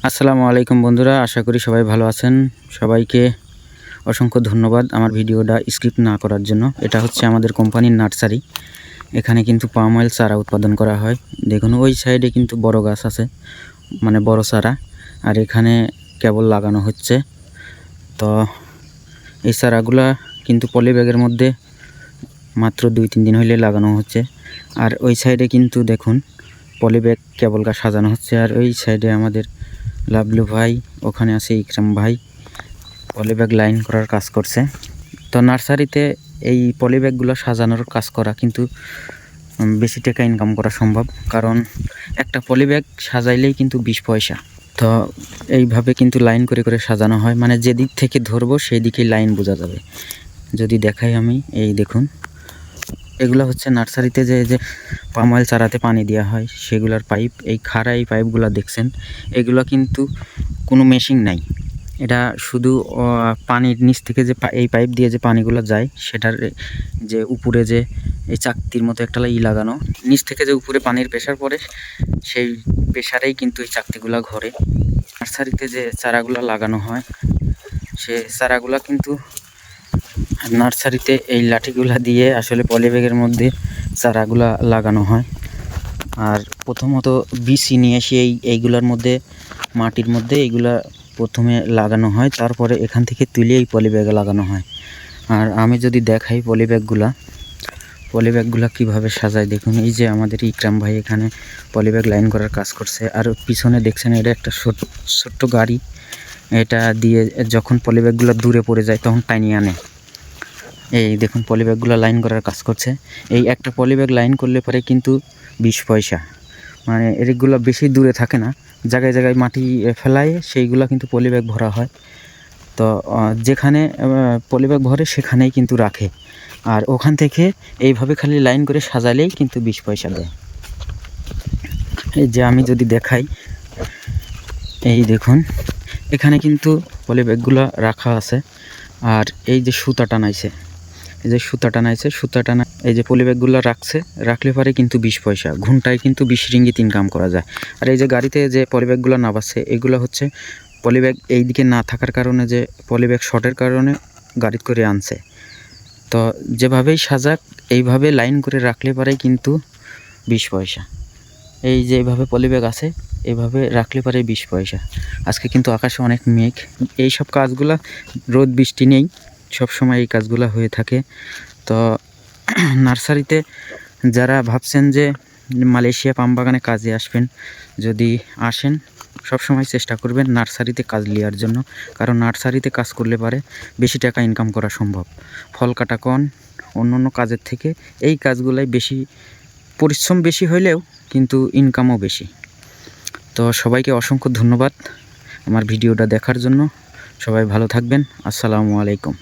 আসসালামু আলাইকুম বন্ধুরা, আশা করি সবাই ভালো আছেন। সবাইকে অসংখ্য ধন্যবাদ আমার ভিডিওটা স্কিপ না করার জন্য। এটা হচ্ছে আমাদের কোম্পানির নার্সারি। এখানে কিন্তু পাম অয়েল চারা উৎপাদন করা হয়। দেখুন ওই সাইডে কিন্তু বড় গাছ আছে, মানে বড় চারা, আর এখানে কেবল লাগানো হচ্ছে। তো এই চারাগুলা কিন্তু পলি ব্যাগের মধ্যে মাত্র 2-3 দিন হইলে লাগানো হচ্ছে। আর ওই সাইডে কিন্তু দেখুন পলি ব্যাগ কেবল সাজানো হচ্ছে। আর ওই সাইডে আমাদের লাভলু ভাই, ওখানে আছে ইকরাম ভাই, পলিব্যাগ লাইন করার কাজ করছে। তো নার্সারিতে এই পলিব্যাগগুলো সাজানোর কাজ করা কিন্তু বেশি টাকা ইনকাম করা সম্ভব, কারণ একটা পলিব্যাগ সাজাইলেই কিন্তু 20 পয়সা। তো এইভাবে কিন্তু লাইন করে করে সাজানো হয়, মানে যে দিক থেকে ধরবো সেই দিকেই লাইন বোঝা যাবে। যদি দেখাই আমি, এই দেখুন এগুলো হচ্ছে নার্সারিতে যে পাম অয়েল চারাতে পানি দেওয়া হয় সেগুলার পাইপ। এই খাড়া এই পাইপগুলো দেখছেন, এগুলো কিন্তু কোনো মেশিন নাই। এটা শুধু পানির নিচ থেকে যে এই পাইপ দিয়ে যে পানিগুলো যায় সেটার যে উপরে যে এই চাকতির মতো একটা লাগানো, নিচ থেকে যে উপরে পানির প্রেশার পড়ে সেই প্রেশারেই কিন্তু এই চাকতিগুলো ঘোরে। নার্সারিতে যে চারাগুলো লাগানো হয় সে চারাগুলো কিন্তু নার্সারিতে এই লাঠিগুলা দিয়ে আসলে পলিব্যাগের মধ্যে চারাগুলা লাগানো হয়। আর প্রথমত বিচি নিয়ে এসে এইগুলার মধ্যে মাটির মধ্যে এইগুলা প্রথমে লাগানো হয়, তারপরে এখান থেকে তুলে এই পলিব্যাগে লাগানো হয়। আর আমি যদি দেখাই পলিব্যাগগুলা কীভাবে সাজায়, দেখুন এই যে আমাদের ইকরাম ভাই এখানে পলিব্যাগ লাইন করার কাজ করছে। আর পিছনে দেখছেন এটা একটা ছোট্ট গাড়ি, এটা দিয়ে যখন পলিব্যাগগুলো দূরে পড়ে যায় তখন টানিয়ে আনে। এই দেখুন পলিব্যাগগুলো লাইন করার কাজ করছে। এই একটা পলিব্যাগ লাইন করলে পরে কিন্তু 20 পয়সা, মানে এগুলো বেশি দূরে থাকে না, জায়গায় জায়গায় মাটি ফেলায় সেইগুলো কিন্তু পলিব্যাগ ভরা হয়। তো যেখানে পলিব্যাগ ভরে সেখানেই কিন্তু রাখে, আর ওখান থেকে এইভাবে খালি লাইন করে সাজালেই কিন্তু 20 পয়সা দেয়। এই যে আমি যদি দেখাই, এই দেখুন এখানে কিন্তু পলিব্যাগগুলো রাখা আছে। আর এই যে সুতা টানাইছে, সুতা টানা এই যে পলিব্যাগগুলো রাখলে পরে কিন্তু 20 পয়সা, ঘন্টায় কিন্তু 20 রিঙ্গিত ইনকাম করা যায়। আর এই যে গাড়িতে যে পলিব্যাগগুলো নামাচ্ছে এগুলো হচ্ছে পলিব্যাগ এই দিকে না থাকার কারণে, যে পলিব্যাগ শর্টের কারণে গাড়িতে করে আনছে। তো যেভাবেই সাজাক এইভাবে লাইন করে রাখলে পরেই কিন্তু 20 পয়সা। এই যে এইভাবে পলিব্যাগ আছে এইভাবে রাখলে পরে 20 পয়সা। আজকে কিন্তু আকাশে অনেক মেঘ, এই সব কাজগুলা রোদ বৃষ্টি নেই, সব সময় এই কাজগুলো হয়ে থাকে। তো নার্সারিতে যারা ভাবছেন যে মালয়েশিয়া পাম বাগানে কাজে আসবেন, যদি আসেন সব সময় চেষ্টা করবেন নার্সারিতে কাজ নেওয়ার জন্য, কারণ নার্সারিতে কাজ করলে পারে বেশি টাকা ইনকাম করা সম্ভব। ফল কাটা কন অন্য কাজের থেকে এই কাজগুলাই বেশি, পরিশ্রম বেশি হইলেও কিন্তু ইনকামও বেশি। তো সবাইকে অসংখ্য ধন্যবাদ আমার ভিডিওটা দেখার জন্য। সবাই ভালো থাকবেন। আসসালামু আলাইকুম।